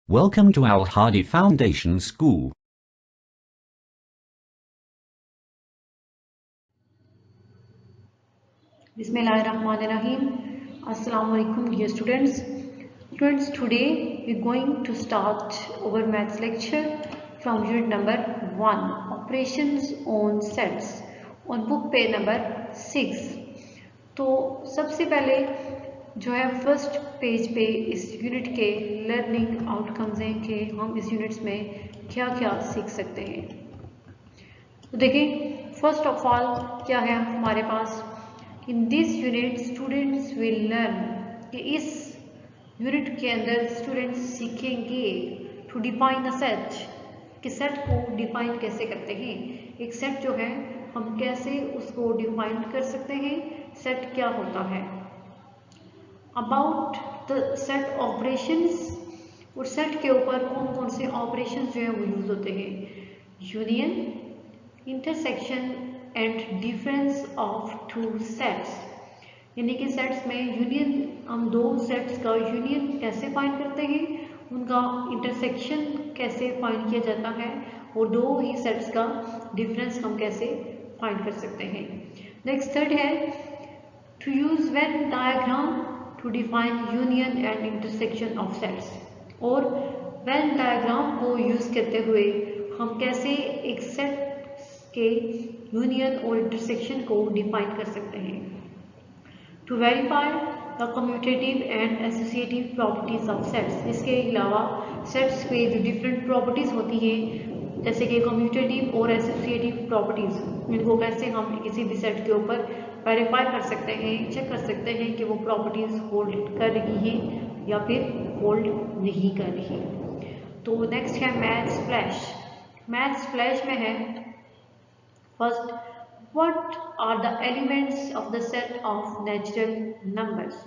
Welcome to Al Hadi Foundation School. Bismillahirrahmanirrahim. Assalamu alaikum dear students. Students, today we are going to start our maths lecture from unit number 1, operations on sets, on book page number 6. तो सबसे पहले जो है first page पे इस unit के learning outcomes हैं कि हम इस यूनिट्स में क्या क्या सीख सकते हैं। तो देखें, फर्स्ट ऑफ ऑल क्या है हमारे पास, in this unit students will learn, कि इस यूनिट के अंदर स्टूडेंट्स सीखेंगे टू डिफाइन अ सेट, कि सेट को डिफाइन कैसे करते हैं। एक सेट जो है हम कैसे उसको डिफाइन कर सकते हैं, सेट क्या होता है, अबाउट द सेट ऑपरेशंस, और सेट के ऊपर कौन कौन से ऑपरेशंस जो है वो यूज होते हैं, union, intersection and difference of two sets, यानी कि सेट्स में यूनियन, हम दो सेट्स का यूनियन कैसे फाइंड करते हैं, उनका इंटरसेक्शन कैसे फाइंड किया जाता है, और दो ही सेट्स का डिफरेंस हम कैसे फाइंड कर सकते हैं। नेक्स्ट थर्ड है to use Venn diagram to define union and intersection of sets, और वेन डायग्राम को यूज करते हुए हम कैसे एक सेट के यूनियन और इंटरसेक्शन को डिफाइन कर सकते हैं। To verify the commutative and associative properties of sets, इसके अलावा सेट्स पे जो डिफरेंट प्रॉपर्टीज होती हैं, जैसे कि कम्यूटेटिव और एसोसिएटिव प्रॉपर्टीज, इनको कैसे हम किसी भी सेट के ऊपर वेरीफाई कर सकते हैं, चेक कर सकते हैं कि वो प्रॉपर्टीज होल्ड कर रही हैं या फिर होल्ड नहीं कर रही। तो नेक्स्ट है मैथ्स फ्लैश। मैथ्स फ्लैश में है first, what are the elements of the set of natural numbers,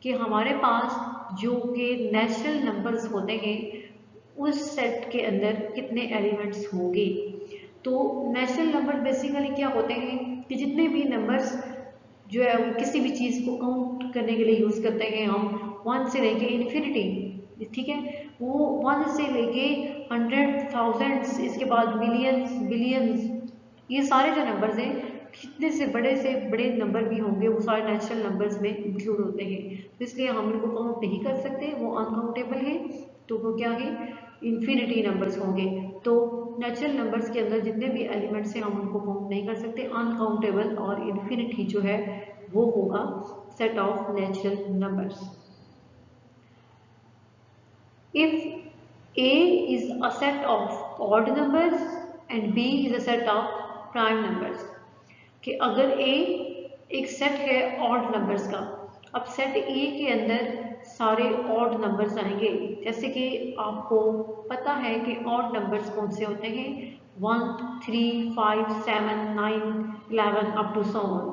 कि हमारे पास जो कि नेचुरल नंबर्स होते हैं उस सेट के अंदर कितने एलिमेंट्स होंगे। तो नेचुरल नंबर बेसिकली क्या होते हैं कि जितने भी नंबर्स जो है वो किसी भी चीज़ को काउंट करने के लिए यूज़ करते हैं हम 1 से लेके इन्फिनिटी, ठीक है, वो 1 से लेके 100, थाउजेंड्स, इसके बाद मिलियंस, बिलियंस, ये सारे जो नंबर्स हैं, कितने से बड़े नंबर भी होंगे, वो सारे नेचुरल नंबर्स में इंक्लूड होते हैं। तो इसलिए हम इनको काउंट नहीं कर सकते, वो अनकाउंटेबल है, तो वो क्या है, इन्फिनिटी नंबर्स होंगे। तो नेचुरल नंबर्स के अंदर जितने भी एलिमेंट्स हैं हम उनको काउंट नहीं कर सकते, अनकाउंटेबल और इन्फिनिटी जो है वो होगा set of natural numbers. If A is a set of odd numbers and B is a set of prime numbers, कि अगर A एक सेट है ऑड नंबर्स का, अब सेट A के अंदर सारे ऑड नंबर्स आएंगे, जैसे कि आपको पता है कि ऑड नंबर्स कौन से होते हैं, 1, 3, 5, 7, 9, 11 up to so on,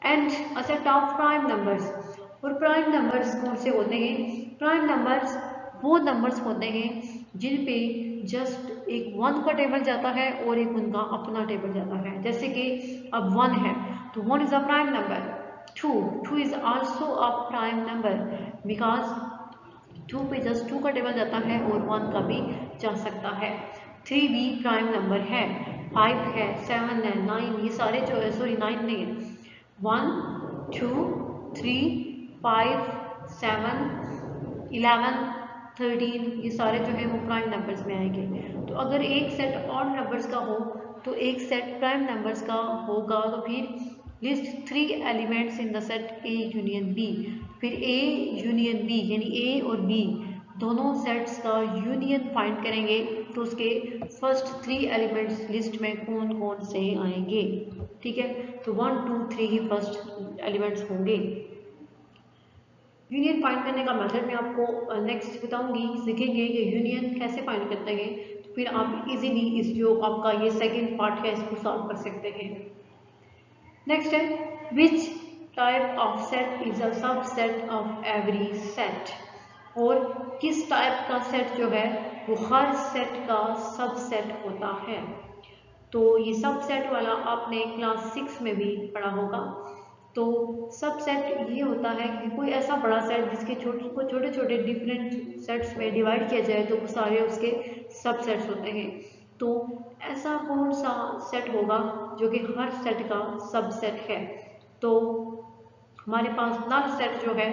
and a set of prime numbers, और प्राइम नंबर्स कौन से होते हैं, प्राइम नंबर्स वो नंबर्स होते हैं जिन पे जस्ट एक 1 का टेबल जाता है और एक उनका अपना टेबल जाता है। जैसे कि अब 1 है तो 1 is a prime number, 2 is also a prime number because 2 पे जस्ट 2 का टेबल जाता है और 1 का भी जा सकता है। 3 भी प्राइम नंबर है, 5 है, 7 है, 9, ये सारे जो है, सॉरी 9 नहीं है, 1, 2, 3, 5, 7, 11, 13, ये सारे जो है वो प्राइम नंबर्स में आएंगे। तो अगर एक सेट ऑड नंबर्स का हो तो एक सेट प्राइम नंबर्स का होगा, तो फिर list 3 elements in the set A union B, फिर A यूनियन B यानी A और B दोनों सेट्स का यूनियन फाइंड करेंगे, तो उसके फर्स्ट 3 एलिमेंट्स लिस्ट में कौन कौन से आएंगे, ठीक है। तो 1, 2, 3 ही फर्स्ट एलिमेंट्स होंगे। यूनियन फाइंड करने का मेथड मैं आपको नेक्स्ट बताऊंगी, सीखेंगे कि यूनियन कैसे फाइंड करते हैं, तो फिर आप इजीली इस जो आपका ये सेकंड पार्ट है इसको सॉल्व कर सकते हैं। नेक्स्ट है which type of set is a subset of every set, और किस टाइप का सेट जो है वो हर सेट का सबसेट होता है। तो ये सबसेट वाला आपने क्लास 6 में भी पढ़ा होगा, तो सबसेट ये होता है कि कोई ऐसा बड़ा सेट जिसके छोटे छोटे डिफरेंट सेट्स में डिवाइड किया जाए तो वो सारे उसके सबसेट्स होते हैं। तो ऐसा कौन सा सेट होगा जो कि हर सेट का सबसेट है? तो हमारे पास नल सेट जो है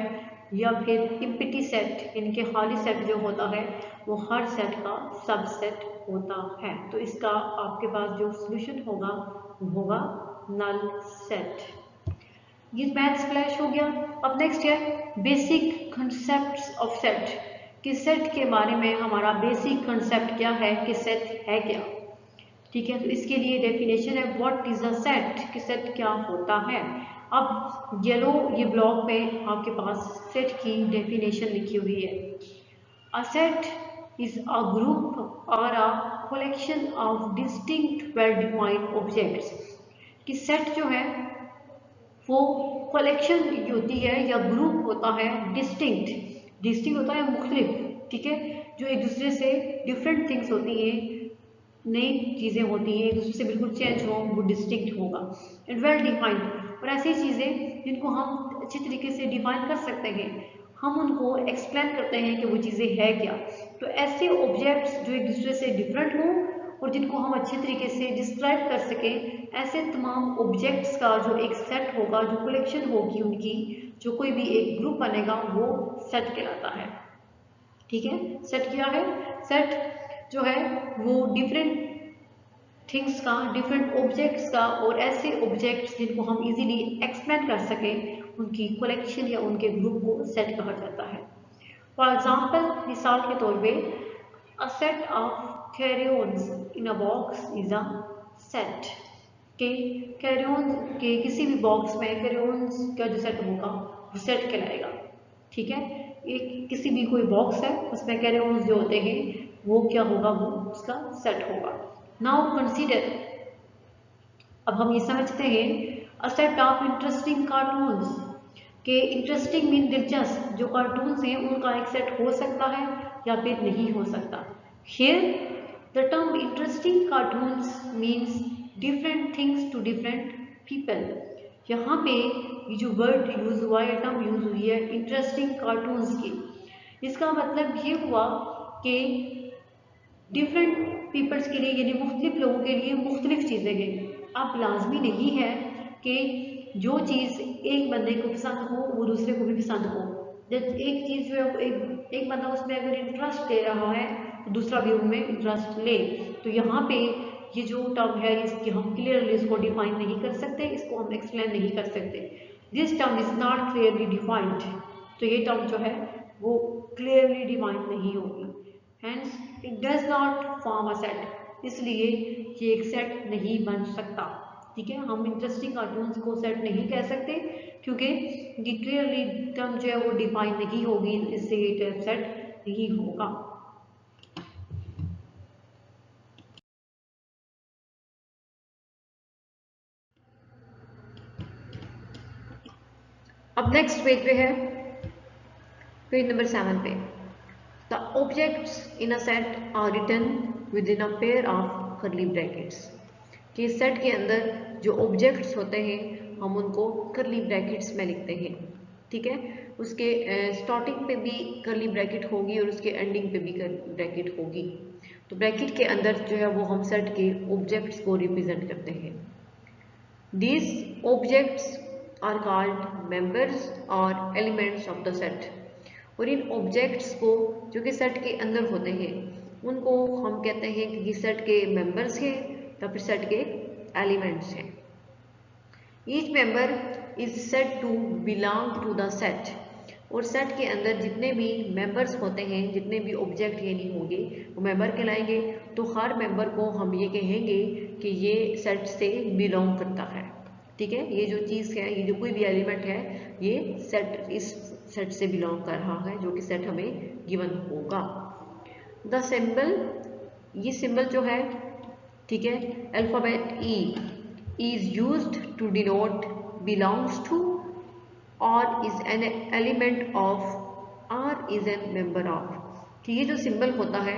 या फिर एम्प्टी सेट, इनके खाली सेट जो होता है वो हर सेट का सबसेट होता है। तो इसका आपके पास जो सॉल्यूशन होगा वो होगा नल सेट। ये मैथ्स फ्लैश हो गया। अब नेक्स्ट है बेसिक कंसेप्ट्स ऑफ सेट, कि सेट के बारे में हमारा बेसिक कंसेप्ट क्या है कि सेट है क्या। ठीक है, तो इसके लिए डेफिनेशन है व्हाट इज अ सेट, कि सेट क्या होता है। अब येलो ये ब्लॉक पे आपके पास सेट की डेफिनेशन लिखी हुई है। A set is a group or a collection of distinct well defined objects, कि सेट जो है वो कलेक्शन होती है या ग्रुप होता है डिस्टिंक्ट होता है मुख्तलिफ, ठीक है, जो एक दूसरे से डिफरेंट थिंग्स होती हैं, नई चीज़ें होती हैं, एक दूसरे से बिल्कुल चेंज हो, वो डिस्टिंक्ट होगा। एंड वेल डिफाइंड, और ऐसी चीज़ें जिनको हम अच्छी तरीके से डिफाइन कर सकते हैं, हम उनको एक्सप्लेन करते हैं कि वो चीज़ें है क्या। तो ऐसे ऑब्जेक्ट्स जो एक दूसरे से डिफरेंट हों और जिनको हम अच्छे तरीके से डिस्क्राइब कर सकें, ऐसे तमाम ऑब्जेक्ट्स का जो एक सेट होगा, जो कलेक्शन होगी उनकी, जो कोई भी एक ग्रुप बनेगा, वो सेट कहलाता है। ठीक है, सेट क्या है? सेट जो है वो डिफरेंट थिंग्स का, डिफरेंट ऑब्जेक्ट्स का, और ऐसे ऑब्जेक्ट्स जिनको हम इजीली एक्सप्लेन कर सकें, उनकी कलेक्शन या उनके ग्रुप को सेट कहा जाता है। फॉर एग्जाम्पल, मिसाल के तौर पे a set of crayons in a box is a set, के कैरियंस के किसी भी बॉक्स में कैरियंस का जो सेट होगा वो सेट कहलाएगा। ठीक है, एक किसी भी कोई बॉक्स है उसमें कैरियंस जो होते हैं वो क्या होगा, वो उसका सेट होगा। नाउ कंसीडर, अब हम ये समझते हैं a set of interesting cartoons, के इंटरेस्टिंग मीन दिलचस्प, जो कार्टून्स हैं उनका एक सेट हो सकता है या फिर नहीं हो सकता। Here the term interesting cartoons means different things to different people. यहाँ पे ये जो वर्ड यूज हुआ है, टर्म यूज हुई है इंटरेस्टिंग कार्टून्स की, इसका मतलब ये हुआ कि डिफरेंट पीपल्स के लिए, यानी मुख्तलिफ लोगों के लिए मुख्तलिफ चीज़ें हैं। अब लाजमी नहीं है कि जो चीज़ एक बंदे को पसंद हो वो दूसरे को भी पसंद हो। जब एक चीज़ जो है एक बंदा उसमें अगर इंटरेस्ट ले रहा है तो दूसरा भी उनमें इंटरेस्ट ले। तो यहाँ पे ये जो टर्म है इसकी हम क्लियरली इसको डिफाइन नहीं कर सकते, इसको हम एक्सप्लेन नहीं कर सकते। This term is not clearly defined, तो ये टर्म जो है वो क्लियरली डिफाइन नहीं होगी। Hence, it does not form a set, इसलिए ये एक सेट नहीं बन सकता। ठीक है, हम इंटरेस्टिंग कार्टून्स को सेट नहीं कह सकते क्योंकि ये क्लियरली टर्म जो है वो डिफाइन नहीं होगी, इससे ये सेट नहीं होगा। अब नेक्स्ट पेज पे है, पेज नंबर 7 पे, the objects in a set are written within a pair of curly brackets, कि सेट के अंदर जो ऑब्जेक्ट्स होते हैं हम उनको कर्ली ब्रैकेट्स में लिखते हैं। ठीक है, उसके स्टार्टिंग पे भी कर्ली ब्रैकेट होगी और उसके एंडिंग पे भी कर्ली ब्रैकेट होगी। तो ब्रैकेट के अंदर जो है वो हम सेट के ऑब्जेक्ट्स को रिप्रेजेंट करते हैं। These objects are called members or elements of the set, और इन ऑब्जेक्ट्स को जो कि सेट के अंदर होते हैं उनको हम कहते हैं कि ये सेट के मेंबर्स हैं या फिर सेट के एलिमेंट्स हैं। Each member is set to belong to the set, और सेट के अंदर जितने भी मेंबर्स होते हैं, जितने भी ऑब्जेक्ट यानी होंगे वो मेंबर कहलाएंगे। तो हर मेंबर को हम ये कहेंगे कि ये सेट से बिलोंग करता है। ठीक है, ये जो चीज़ है, ये जो कोई भी एलिमेंट है, ये सेट, इस सेट से बिलोंग कर रहा है जो कि सेट हमें गिवन होगा। द सिंबल, ये सिंबल जो है, ठीक है, alphabet E is used to denote belongs to or is an element of or is a member of, कि ये जो सिंबल होता है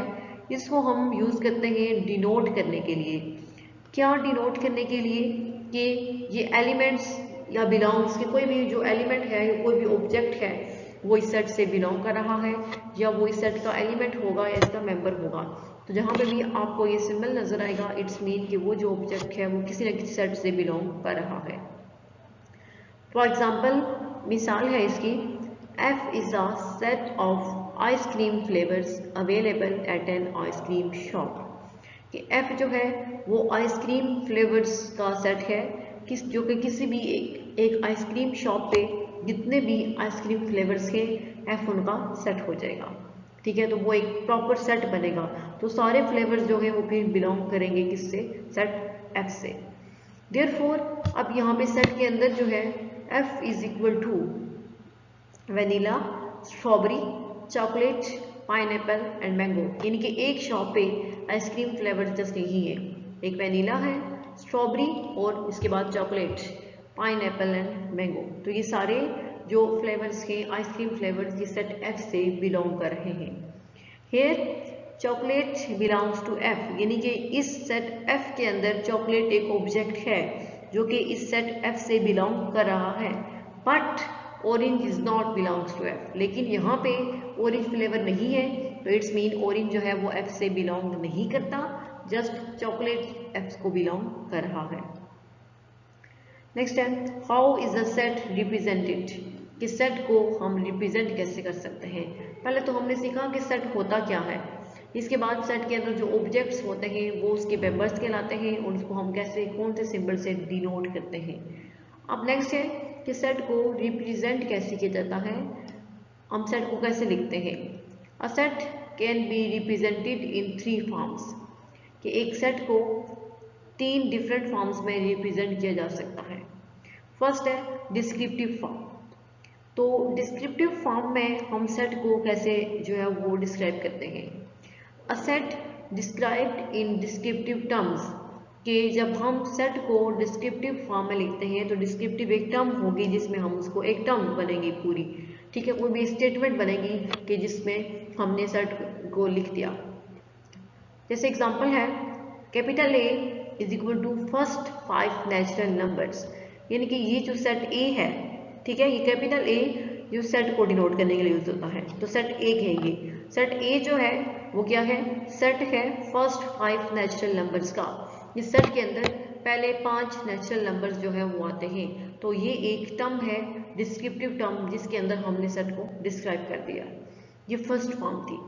इसको हम यूज करते हैं डिनोट करने के लिए। क्या डिनोट करने के लिए? कि ये एलिमेंट्स या बिलोंग्स के कोई भी जो एलिमेंट है या कोई भी ऑब्जेक्ट है वो इस सेट से बिलोंग कर रहा है या वो इस सेट का एलिमेंट होगा या इसका मेंबर होगा। तो जहाँ पे भी आपको ये सिंबल नजर आएगा इट्स मीन कि वो जो ऑब्जेक्ट है वो किसी न किसी सेट से बिलोंग कर रहा है। फॉर एग्जाम्पल मिसाल है इसकी, F is a set of ice cream flavours available at an ice cream shop. कि F जो है वो आइसक्रीम फ्लेवर्स का सेट है जो कि किसी भी एक आइसक्रीम शॉप पे जितने भी आइसक्रीम फ्लेवर्स हैं F उनका सेट हो जाएगा। ठीक है, तो वो एक प्रॉपर सेट बनेगा। तो सारे फ्लेवर्स जो है वो फिर बिलोंग करेंगे किससे, सेट F से। देयरफॉर अब यहाँ पे सेट के अंदर जो है F is equal to vanilla, strawberry, chocolate, pineapple and mango. यानी कि एक शॉप पे आइसक्रीम फ्लेवर्स जस्ट यही है, एक वेनिला है, स्ट्रॉबेरी और इसके बाद चॉकलेट, पाइनएप्पल एंड मैंगो। तो ये सारे जो फ्लेवर्स हैं आइसक्रीम फ्लेवर्स ये सेट F से बिलोंग कर रहे हैं। Here chocolate belongs to F, यानी कि इस सेट F के अंदर चॉकलेट एक ऑब्जेक्ट है जो कि इस सेट F से बिलोंग कर रहा है। But orange is not belongs to F, लेकिन यहाँ पे ऑरेंज फ्लेवर नहीं है तो इट्स मीन ऑरेंज जो है वो F से बिलोंग नहीं करता, जस्ट चॉकलेट F को बिलोंग कर रहा है। नेक्स्ट है how is a set represented, कि सेट को हम रिप्रेजेंट कैसे कर सकते हैं। पहले तो हमने सीखा कि सेट होता क्या है, इसके बाद सेट के अंदर जो ऑब्जेक्ट्स होते हैं वो उसके मेंबर्स कहलाते हैं और उसको हम कैसे कौन से सिंबल से डिनोट करते हैं। अब नेक्स्ट है कि सेट को रिप्रेजेंट कैसे किया जाता है, हम सेट को कैसे लिखते हैं। A set can be represented in 3 forms, कि एक सेट को 3 डिफरेंट फॉर्म्स में रिप्रेजेंट किया जा सकता है। फर्स्ट है डिस्क्रिप्टिव फॉर्म। तो डिस्क्रिप्टिव फॉर्म में हम सेट को कैसे जो है वो डिस्क्राइब करते हैं। A set described in descriptive terms, कि जब हम सेट को डिस्क्रिप्टिव फॉर्म में लिखते हैं तो डिस्क्रिप्टिव एक टर्म होगी जिसमें हम उसको एक टर्म बनेगी पूरी, ठीक है, कोई भी स्टेटमेंट बनेगी कि जिसमें हमने सेट को लिख दिया। जैसे एग्जांपल है capital A is equal to first 5 natural numbers, यानी कि ये जो सेट A है, ठीक है, ये कैपिटल A जो सेट को डिनोट करने के लिए यूज होता है। तो सेट A है, ये सेट A जो है वो क्या है, सेट है फर्स्ट 5 नेचुरल नंबर्स का। इस सेट के अंदर पहले 5 नेचुरल नंबर्स जो है वो आते हैं। तो ये एक टर्म है डिस्क्रिप्टिव टर्म जिसके अंदर हमने सेट को डिस्क्राइब कर दिया। ये फर्स्ट फॉर्म थी।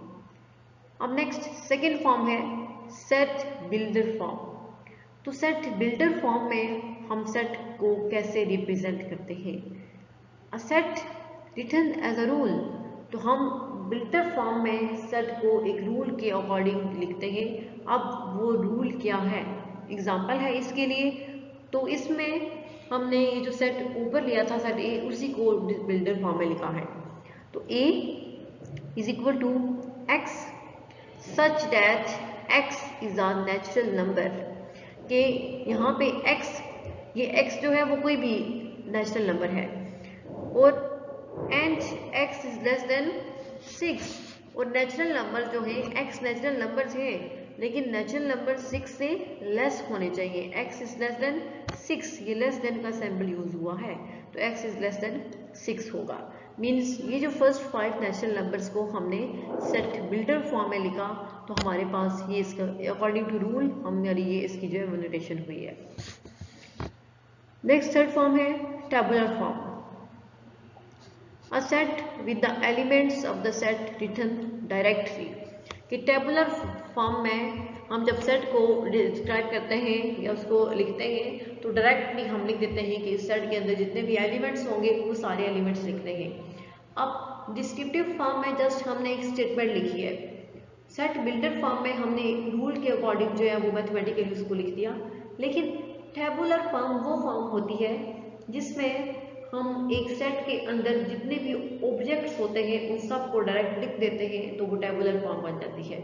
अब नेक्स्ट सेकेंड फॉर्म है सेट बिल्डर फॉर्म। तो सेट बिल्डर फॉर्म में हम सेट को कैसे रिप्रेजेंट करते हैं। A set written as a rule, तो हम बिल्डर फॉर्म में सेट को एक रूल के अकॉर्डिंग लिखते हैं। अब वो रूल क्या है, एग्जाम्पल है इसके लिए। तो इसमें हमने ये जो सेट ऊपर लिया था सेट A, उसी को बिल्डर फॉर्म में लिखा है। तो A is equal to X such that X is a natural number, कि यहाँ पे X, ये X जो है वो कोई भी नेचुरल नंबर है और and X is less than 6, और नेचुरल नंबर जो है X नेचुरल नंबर है लेकिन नेचुरल नंबर 6 से लेस होने चाहिए। X इज लेस देन 6, ये लेस देन का सिंबल यूज हुआ है तो X इज लेस देन 6 होगा। मीन्स ये जो फर्स्ट 5 नेचुरल नंबर्स को हमने सेट बिल्डर फॉर्म में लिखा तो हमारे पास ये इसका अकॉर्डिंग टू रूल हमारी ये इसकी जो है नोटेशन हुई है। नेक्स्ट थर्ड फॉर्म है tabular form. A set with the elements of the set written directly, कि टेबुलर फॉर्म में हम जब सेट को डिस्क्राइब करते हैं या उसको लिखते हैं तो डायरेक्टली हम लिख देते हैं कि इस सेट के अंदर जितने भी एलिमेंट्स होंगे वो सारे एलिमेंट्स लिखते हैं। अब डिस्क्रिप्टिव फॉर्म में जस्ट हमने एक स्टेटमेंट लिखी है। सेट बिल्डर फॉर्म में हमने एक रूल के अकॉर्डिंग जो है वो मैथमेटिकली उसको लिख दिया। लेकिन टेबुलर फॉर्म वो फॉर्म होती है जिसमें हम एक सेट के अंदर जितने भी ऑब्जेक्ट्स होते हैं उन सब को डायरेक्ट लिख देते हैं तो वो टेबुलर फॉर्म बन जाती है।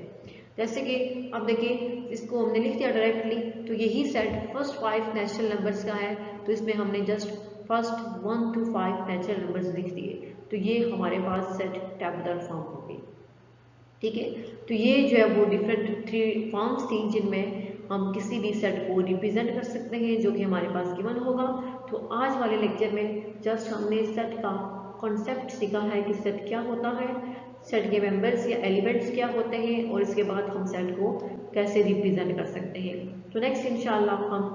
जैसे कि अब देखिए इसको हमने लिख दिया डायरेक्टली, तो यही सेट फर्स्ट 5 नेचुरल नंबर्स का है तो इसमें हमने just first 1 to 5 natural numbers लिख दिए तो ये हमारे पास सेट टेबुलर फॉर्म हो गई। ठीक है, तो ये जो है वो डिफरेंट 3 फॉर्म्स थी जिनमें हम किसी भी सेट को रिप्रेजेंट कर सकते हैं जो कि हमारे पास गिवन होगा। तो आज वाले लेक्चर में जस्ट हमने सेट का कॉन्सेप्ट सीखा है कि सेट क्या होता है, सेट के मेंबर्स या एलिमेंट्स क्या होते हैं, और इसके बाद हम सेट को कैसे रिप्रेजेंट कर सकते हैं। तो नेक्स्ट इंशाल्लाह हम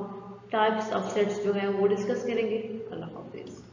टाइप्स ऑफ सेट्स जो है वो डिस्कस करेंगे। अल्लाह हाफिज़।